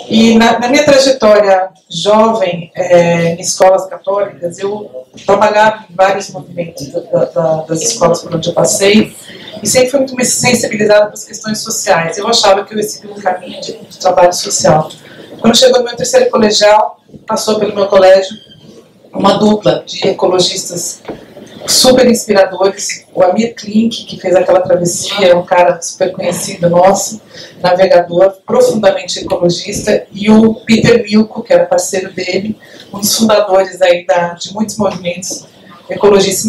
E na minha trajetória jovem em escolas católicas, eu trabalhava em vários movimentos das escolas por onde eu passei, e sempre fui muito sensibilizada para as questões sociais. Eu achava que eu ia seguir um caminho de trabalho social. Quando chegou no meu terceiro colegial, passou pelo meu colégio uma dupla de ecologistas super inspiradores. O Amir Klink, que fez aquela travessia, é um cara super conhecido nosso, navegador, profundamente ecologista, e o Peter Milko, que era parceiro dele, um dos fundadores aí de muitos movimentos ecologistas.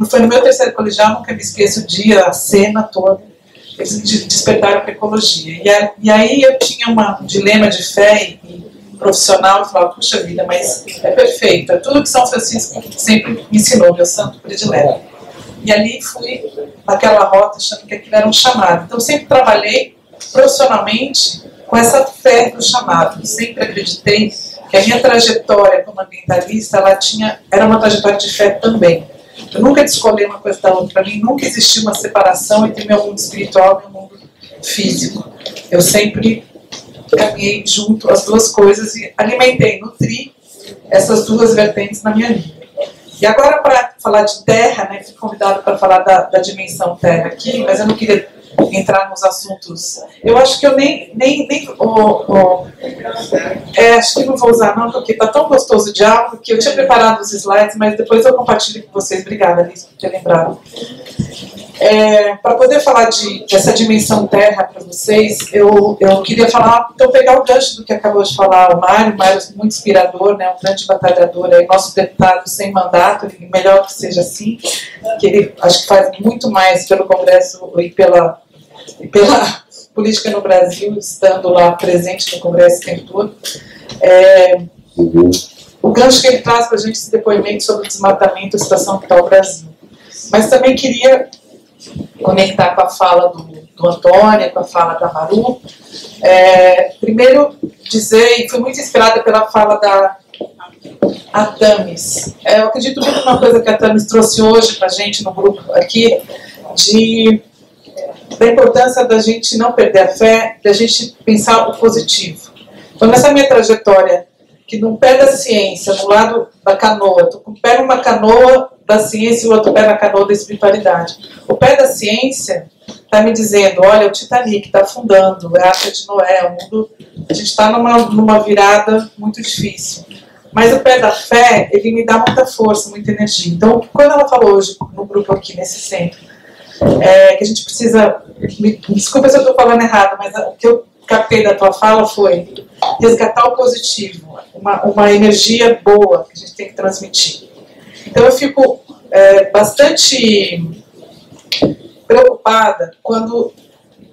Foi no meu terceiro colegial, nunca me esqueço o dia, a cena toda, eles despertaram para a ecologia. E aí eu tinha um dilema de fé e profissional, e falava, puxa vida, mas é perfeito, é tudo que São Francisco sempre me ensinou, meu santo predileto. E ali fui naquela rota, achando que aquilo era um chamado. Então sempre trabalhei profissionalmente com essa fé do chamado, sempre acreditei que a minha trajetória como ambientalista, era uma trajetória de fé também. Eu nunca descolei uma coisa da outra. Para mim nunca existiu uma separação entre meu mundo espiritual e meu mundo físico. Eu sempre caminhei junto as duas coisas e alimentei, nutri essas duas vertentes na minha vida. E agora, para falar de terra, né, fui convidado para falar da dimensão terra aqui, mas eu não queria entrar nos assuntos. Eu acho que eu acho que não vou usar não, porque está tão gostoso de áudio que eu tinha preparado os slides, mas depois eu compartilho com vocês. Obrigada, Alice, por ter lembrado. Para poder falar dessa dimensão terra para vocês, eu queria falar, então pegar o gancho do que acabou de falar o Mário muito inspirador, né, um grande batalhador, nosso deputado sem mandato, e melhor que seja assim, que ele acho que faz muito mais pelo Congresso e pela política no Brasil, estando lá presente no Congresso o tempo todo. O gancho que ele traz para a gente esse depoimento sobre o desmatamento e a situação que está o Brasil. Mas também queria conectar com a fala do Antônio, com a fala da Maru. Primeiro dizer, e fui muito inspirada pela fala da Tamis. Eu acredito muito numa coisa que a Tamis trouxe hoje para a gente no grupo aqui, da importância da gente não perder a fé, da gente pensar o positivo. Então, nessa minha trajetória, que num pé da ciência, no lado da canoa, estou com um pé numa canoa da ciência e o outro pé na canoa da espiritualidade. O pé da ciência está me dizendo, olha, o Titanic está afundando, é a Arca de Noé, o mundo, a gente está numa virada muito difícil. Mas o pé da fé, ele me dá muita força, muita energia. Então, quando ela falou hoje no grupo aqui, nesse centro, que a gente precisa, me desculpa se eu estou falando errado, mas o que eu captei da tua fala foi resgatar o positivo, uma energia boa que a gente tem que transmitir. Então eu fico bastante preocupada quando,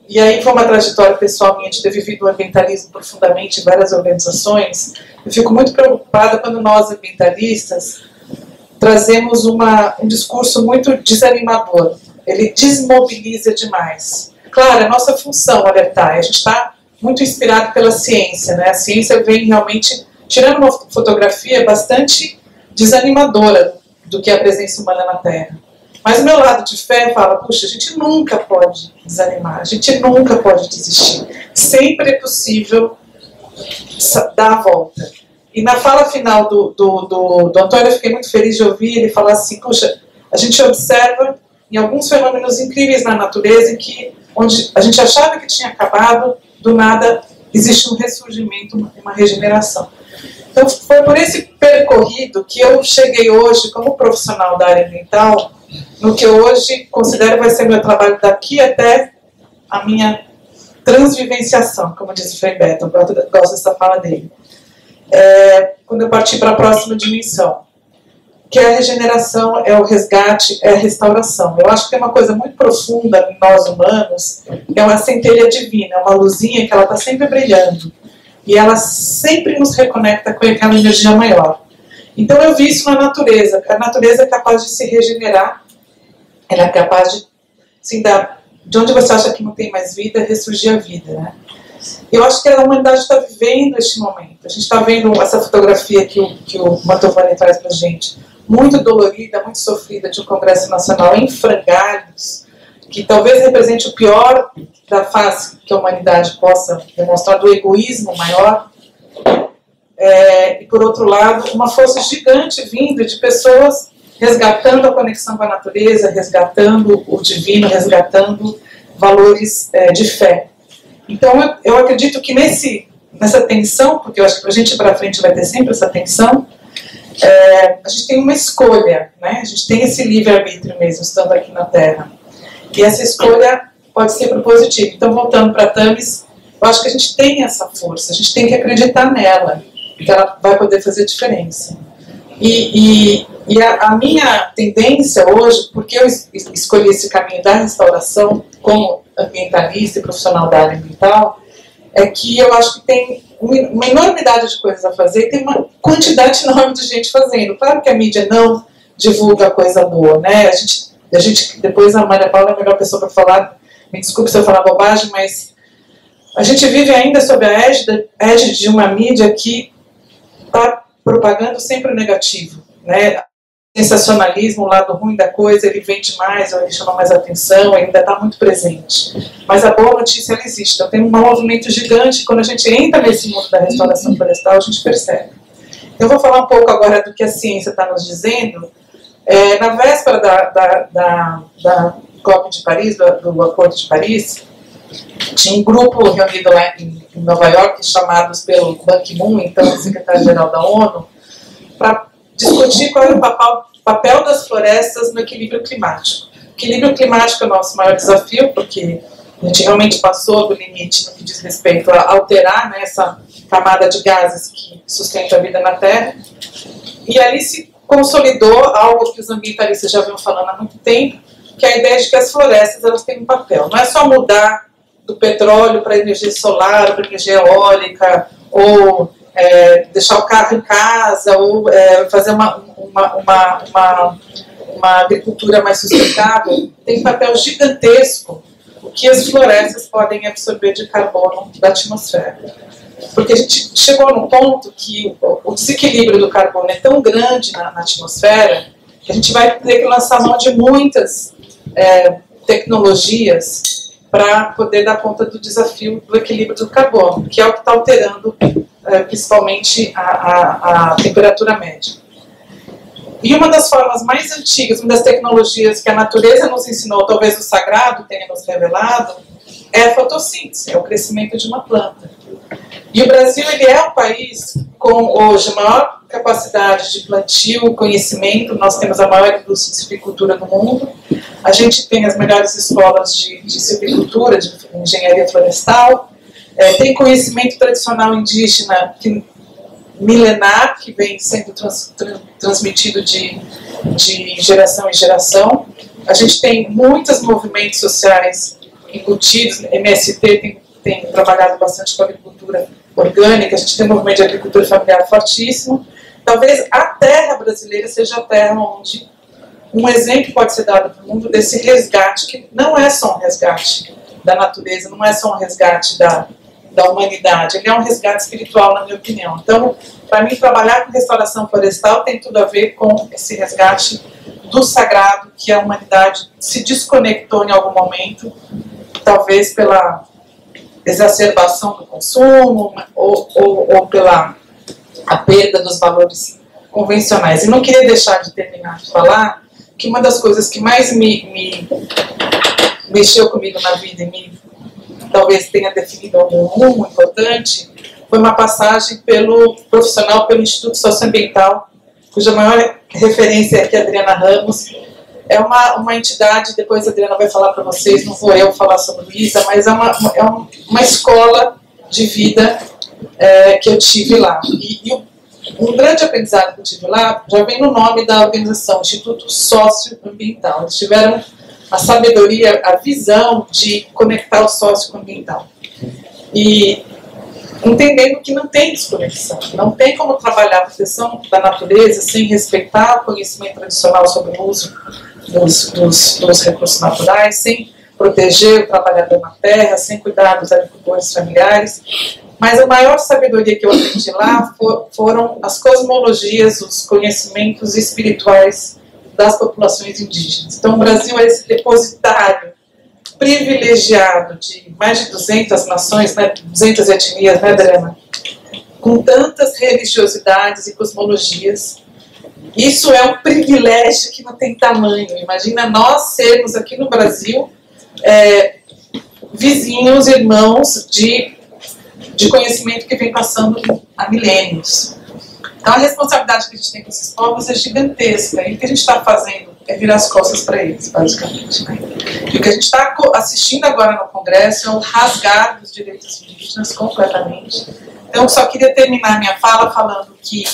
e aí foi uma trajetória pessoal minha de ter vivido o ambientalismo profundamente em várias organizações, eu fico muito preocupada quando nós ambientalistas trazemos um discurso muito desanimador, ele desmobiliza demais. Claro, é nossa função alertar, a gente está muito inspirado pela ciência, né? A ciência vem realmente tirando uma fotografia bastante desanimadora do que é a presença humana na Terra. Mas o meu lado de fé fala, puxa, a gente nunca pode desanimar, a gente nunca pode desistir. Sempre é possível dar a volta. E na fala final do Antônio, eu fiquei muito feliz de ouvir ele falar assim, puxa, a gente observa em alguns fenômenos incríveis na natureza que, onde a gente achava que tinha acabado, do nada existe um ressurgimento, uma regeneração. Então foi por esse percorrido que eu cheguei hoje como profissional da área ambiental, no que eu hoje considero vai ser meu trabalho daqui até a minha transvivenciação, como diz o Frei Beto, eu gosto dessa fala dele. Quando eu parti para a próxima dimensão, que é a regeneração, é o resgate, é a restauração. Eu acho que tem uma coisa muito profunda em nós humanos, que é uma centelha divina, uma luzinha que ela está sempre brilhando. E ela sempre nos reconecta com aquela energia maior. Então eu vi isso na natureza. A natureza é capaz de se regenerar, ela é capaz de, assim, de onde você acha que não tem mais vida, ressurgir a vida, né? Eu acho que a humanidade está vivendo este momento. A gente está vendo essa fotografia que o Mantovani traz para a gente, muito dolorida, muito sofrida, de um Congresso Nacional em frangalhos, que talvez represente o pior da face que a humanidade possa demonstrar, do egoísmo maior, e por outro lado, uma força gigante vinda de pessoas resgatando a conexão com a natureza, resgatando o divino, resgatando valores de fé. Então, eu acredito que nessa tensão, porque eu acho que para a gente ir para frente vai ter sempre essa tensão, a gente tem uma escolha, né? A gente tem esse livre-arbítrio mesmo, estando aqui na Terra. E essa escolha pode ser propositiva. Então, voltando para a Thames, eu acho que a gente tem essa força, a gente tem que acreditar nela, que ela vai poder fazer diferença. E a minha tendência hoje, porque eu escolhi esse caminho da restauração como ambientalista e profissional da área ambiental, é que eu acho que tem uma enormidade de coisas a fazer e tem uma quantidade enorme de gente fazendo. Claro que a mídia não divulga coisa boa, né? A gente depois a Maria Paula é a melhor pessoa para falar, me desculpe se eu falar bobagem, mas a gente vive ainda sob a égide de uma mídia que está propagando sempre o negativo, né? O sensacionalismo, o lado ruim da coisa, ele vende mais, ou ele chama mais atenção, ele ainda está muito presente. Mas a boa notícia, ela existe. Então tem um movimento gigante, quando a gente entra nesse mundo da restauração florestal, a gente percebe. Eu vou falar um pouco agora do que a ciência está nos dizendo. Na véspera da COP de Paris, do Acordo de Paris, tinha um grupo reunido lá em Nova York, chamados pelo Ban Ki-moon, então secretário-geral da ONU, para discutir qual era o papel das florestas no equilíbrio climático. O equilíbrio climático é o nosso maior desafio, porque a gente realmente passou do limite no que diz respeito a alterar, né, essa camada de gases que sustenta a vida na Terra. E ali se consolidou algo que os ambientalistas já vinham falando há muito tempo, que é a ideia de que as florestas elas têm um papel. Não é só mudar do petróleo para energia solar, para energia eólica, ou deixar o carro em casa, ou fazer uma agricultura mais sustentável. Tem um papel gigantesco o que as florestas podem absorver de carbono da atmosfera. Porque a gente chegou num ponto que o desequilíbrio do carbono é tão grande na atmosfera que a gente vai ter que lançar mão de muitas tecnologias para poder dar conta do desafio do equilíbrio do carbono, que é o que está alterando principalmente a temperatura média. E uma das formas mais antigas, uma das tecnologias que a natureza nos ensinou, talvez o sagrado tenha nos revelado, é a fotossíntese, é o crescimento de uma planta. E o Brasil ele é o país com hoje a maior capacidade de plantio, conhecimento. Nós temos a maior indústria de silvicultura do mundo. A gente tem as melhores escolas de silvicultura, de engenharia florestal. Tem conhecimento tradicional indígena milenar, que vem sendo transmitido de geração em geração. A gente tem muitos movimentos sociais embutidos. MST tem trabalhado bastante com a agricultura orgânica, a gente tem um movimento de agricultura familiar fortíssimo. Talvez a terra brasileira seja a terra onde um exemplo pode ser dado para o mundo desse resgate, que não é só um resgate da natureza, não é só um resgate da humanidade, ele é um resgate espiritual, na minha opinião. Então, para mim, trabalhar com restauração florestal tem tudo a ver com esse resgate do sagrado, que a humanidade se desconectou em algum momento, talvez pela exacerbação do consumo ou pela a perda dos valores convencionais. E não queria deixar de terminar de falar que uma das coisas que mais me mexeu comigo na vida e talvez tenha definido algum rumo importante foi uma passagem pelo Instituto Socioambiental, cuja maior referência é aqui a Adriana Ramos. É uma entidade, depois a Adriana vai falar para vocês, não vou eu falar sobre Luísa, mas é uma escola de vida que eu tive lá. E um grande aprendizado que eu tive lá já vem no nome da organização, Instituto Socioambiental. Eles tiveram a sabedoria, a visão de conectar o socioambiental. E entendendo que não tem desconexão, não tem como trabalhar a proteção da natureza sem respeitar o conhecimento tradicional sobre o uso dos recursos naturais, sem proteger o trabalhador na terra, sem cuidar dos agricultores familiares. Mas a maior sabedoria que eu aprendi lá foram as cosmologias, os conhecimentos espirituais das populações indígenas. Então o Brasil é esse depositário privilegiado de mais de 200 nações, né, 200 etnias, né, Adriana? com tantas religiosidades e cosmologias. Isso é um privilégio que não tem tamanho. Imagina nós sermos aqui no Brasil vizinhos, irmãos de conhecimento que vem passando há milênios. Então a responsabilidade que a gente tem com esses povos é gigantesca. E o que a gente está fazendo é virar as costas para eles, basicamente. Né? E o que a gente está assistindo agora no Congresso é um rasgar dos direitos indígenas completamente. Então eu só queria terminar minha fala falando que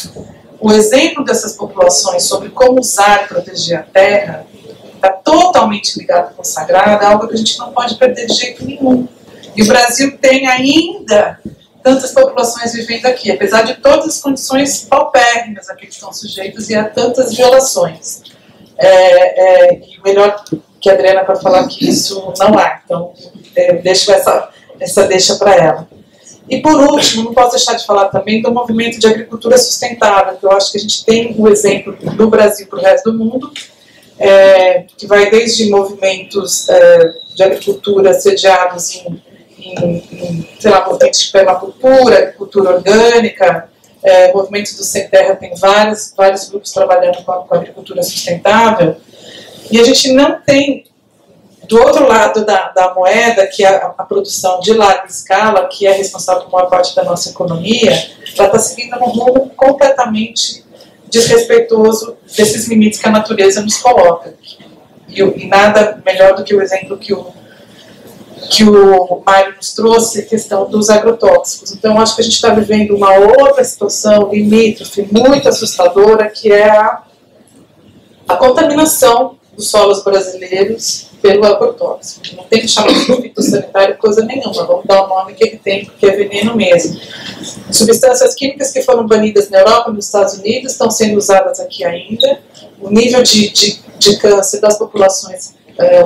o exemplo dessas populações sobre como usar e proteger a terra está totalmente ligado com o sagrado, é algo que a gente não pode perder de jeito nenhum. E o Brasil tem ainda tantas populações vivendo aqui, apesar de todas as condições paupérrimas a que estão sujeitos e a tantas violações. E o melhor que a Adriana para falar que isso não há. Então, eu deixo essa deixa para ela. E por último, não posso deixar de falar também do movimento de agricultura sustentável, que eu acho que a gente tem um exemplo do Brasil para o resto do mundo, que vai desde movimentos de agricultura sediados em sei lá, movimentos de permacultura, agricultura orgânica, movimentos do Sem Terra, tem vários grupos trabalhando com a agricultura sustentável, e a gente não tem, do outro lado da moeda, que é a produção de larga escala, que é responsável por uma parte da nossa economia, ela está seguindo um rumo completamente desrespeitoso desses limites que a natureza nos coloca. E nada melhor do que o exemplo que o Mário nos trouxe, a questão dos agrotóxicos. Então, acho que a gente está vivendo uma outra situação limítrofe, muito assustadora, que é a contaminação dos solos brasileiros pelo agrotóxico. Não tem que chamar de fitossanitário coisa nenhuma, vamos dar o nome que ele tem, porque é veneno mesmo. Substâncias químicas que foram banidas na Europa e nos Estados Unidos estão sendo usadas aqui ainda. O nível de câncer das populações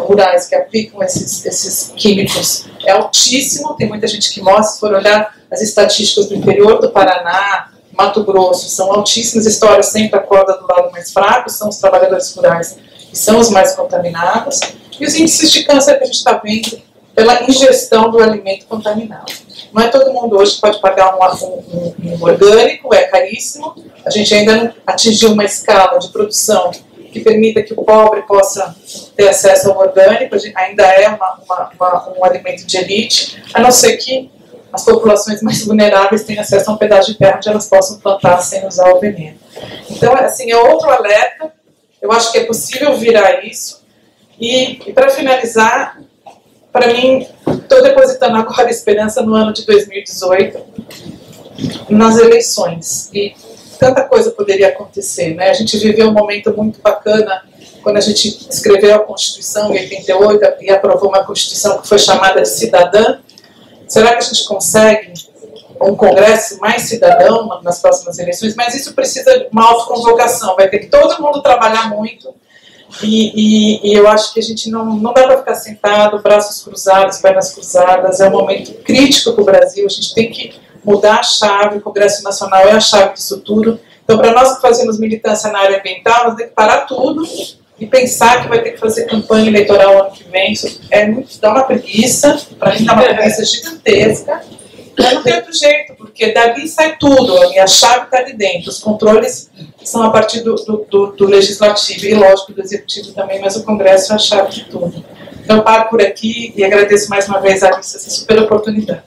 rurais que aplicam esses químicos é altíssimo, tem muita gente que morre. Se for olhar as estatísticas do interior do Paraná, Mato Grosso, são altíssimas. Histórias sempre acorda do lado mais fraco, são os trabalhadores rurais que são os mais contaminados, e os índices de câncer que a gente está vendo pela ingestão do alimento contaminado. Não é todo mundo hoje que pode pagar um orgânico, é caríssimo. A gente ainda não atingiu uma escala de produção que permita que o pobre possa ter acesso ao orgânico, ainda é um alimento de elite, a não ser que as populações mais vulneráveis tenham acesso a um pedaço de terra onde elas possam plantar sem usar o veneno. Então, assim, é outro alerta. Eu acho que é possível virar isso. E para finalizar, para mim, estou depositando agora esperança no ano de 2018, nas eleições. E tanta coisa poderia acontecer, né? A gente viveu um momento muito bacana quando a gente escreveu a Constituição em 88 e aprovou uma Constituição que foi chamada de cidadã. Será que a gente consegue um Congresso mais cidadão nas próximas eleições? Mas isso precisa de uma autoconvocação, vai ter que todo mundo trabalhar muito, e eu acho que a gente não dá para ficar sentado, braços cruzados, pernas cruzadas. É um momento crítico para o Brasil, a gente tem que mudar a chave, o Congresso Nacional é a chave disso tudo. Então, para nós que fazemos militância na área ambiental, nós temos que parar tudo e pensar que vai ter que fazer campanha eleitoral ano que vem. Isso dá uma preguiça, para mim dá uma preguiça gigantesca, mas não tem outro jeito, porque dali sai tudo, a chave está ali dentro, os controles são a partir do legislativo, e lógico do executivo também, mas o Congresso é a chave de tudo. Então, eu paro por aqui e agradeço mais uma vez a Alice essa super oportunidade.